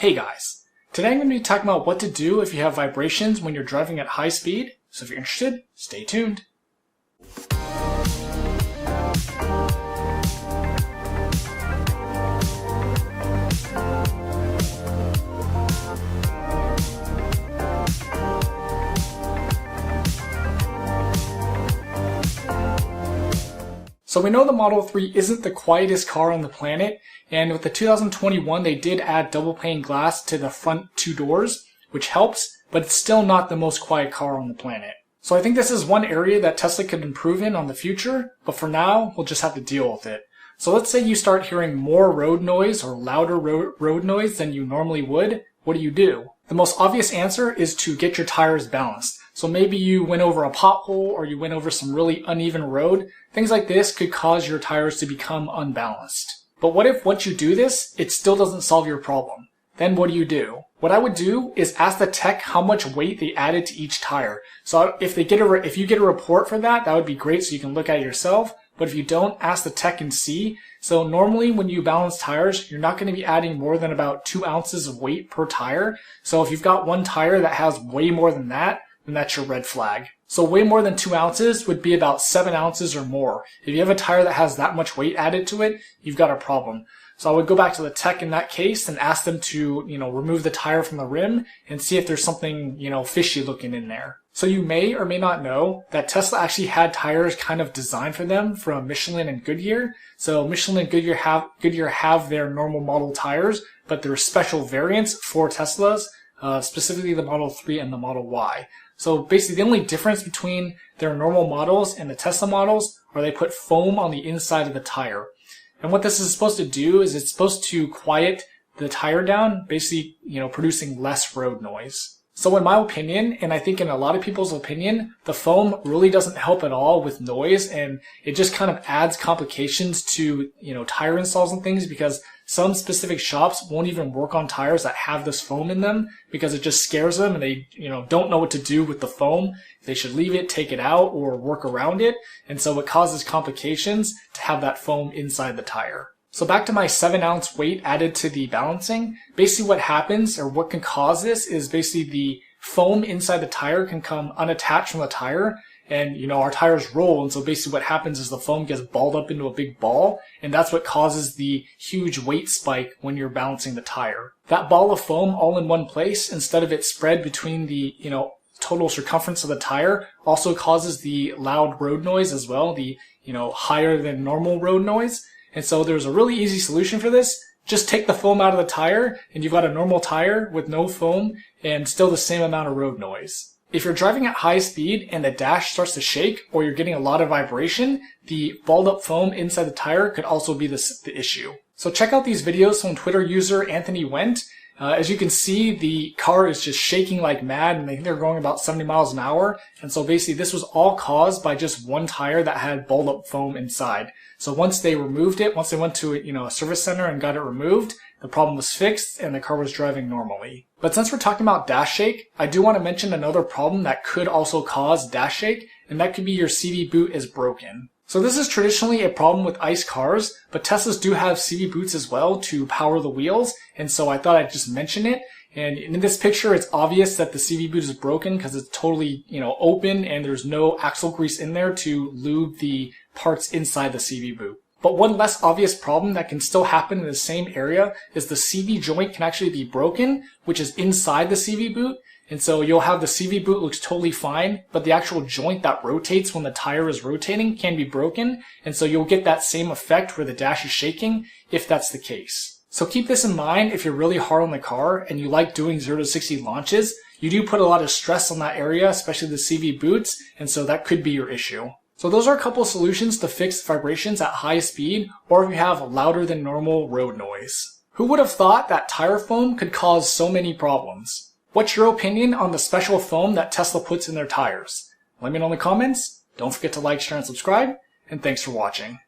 Hey guys, today I'm going to be talking about what to do if you have vibrations when you're driving at high speed, so if you're interested, stay tuned. So we know the Model 3 isn't the quietest car on the planet, and with the 2021 they did add double pane glass to the front two doors, which helps, but it's still not the most quiet car on the planet. So I think this is one area that Tesla could improve in the future, but for now, we'll just have to deal with it. So let's say you start hearing more road noise or louder road noise than you normally would. What do? The most obvious answer is to get your tires balanced. So maybe you went over a pothole or you went over some really uneven road. Things like this could cause your tires to become unbalanced. But what if once you do this, it still doesn't solve your problem? Then what do? What I would do is ask the tech how much weight they added to each tire. So if you get a report for that, that would be great so you can look at it yourself. But if you don't, ask the tech and see. So normally when you balance tires, you're not going to be adding more than about 2 ounces of weight per tire. So if you've got one tire that has way more than that, then that's your red flag. So way more than 2 ounces would be about 7 ounces or more. If you have a tire that has that much weight added to it, you've got a problem. So I would go back to the tech in that case and ask them to, remove the tire from the rim and see if there's something, fishy looking in there. So you may or may not know that Tesla actually had tires kind of designed for them from Michelin and Goodyear. So Michelin and Goodyear have their normal model tires, but there are special variants for Teslas, specifically the Model 3 and the Model Y. So basically the only difference between their normal models and the Tesla models are they put foam on the inside of the tire. And what this is supposed to do is it's supposed to quiet the tire down, basically, producing less road noise. So in my opinion, and I think in a lot of people's opinion, the foam really doesn't help at all with noise, and it just kind of adds complications to, tire installs and things, because some specific shops won't even work on tires that have this foam in them because it just scares them and they, don't know what to do with the foam. They should leave it, take it out, or work around it. And so it causes complications to have that foam inside the tire. So back to my 7 ounce weight added to the balancing. Basically what happens, or what can cause this, is basically the foam inside the tire can come unattached from the tire. And, our tires roll, and so basically what happens is the foam gets balled up into a big ball, and that's what causes the huge weight spike when you're balancing the tire. That ball of foam all in one place, instead of it spread between the, total circumference of the tire, also causes the loud road noise as well, the, higher than normal road noise. And so there's a really easy solution for this. Just take the foam out of the tire, and you've got a normal tire with no foam, and still the same amount of road noise. If you're driving at high speed and the dash starts to shake or you're getting a lot of vibration, the balled up foam inside the tire could also be the issue. So check out these videos from Twitter user Anthony Wendt. As you can see, the car is just shaking like mad, and I think they're going about 70 miles an hour. And so basically this was all caused by just one tire that had balled up foam inside. So once they removed it, once they went to a service center and got it removed, the problem was fixed and the car was driving normally. But since we're talking about dash shake, I do want to mention another problem that could also cause dash shake, and that could be your CV boot is broken. So this is traditionally a problem with ICE cars, but Teslas do have CV boots as well to power the wheels, and so I thought I'd just mention it. And in this picture, it's obvious that the CV boot is broken because it's totally, open and there's no axle grease in there to lube the parts inside the CV boot. But one less obvious problem that can still happen in the same area is the CV joint can actually be broken, which is inside the CV boot. And so you'll have the CV boot looks totally fine, but the actual joint that rotates when the tire is rotating can be broken. And so you'll get that same effect where the dash is shaking if that's the case. So keep this in mind if you're really hard on the car and you like doing 0 to 60 launches. You do put a lot of stress on that area, especially the CV boots, and so that could be your issue. So those are a couple of solutions to fix vibrations at high speed or if you have louder than normal road noise. Who would have thought that tire foam could cause so many problems? What's your opinion on the special foam that Tesla puts in their tires? Let me know in the comments. Don't forget to like, share, and subscribe, and thanks for watching.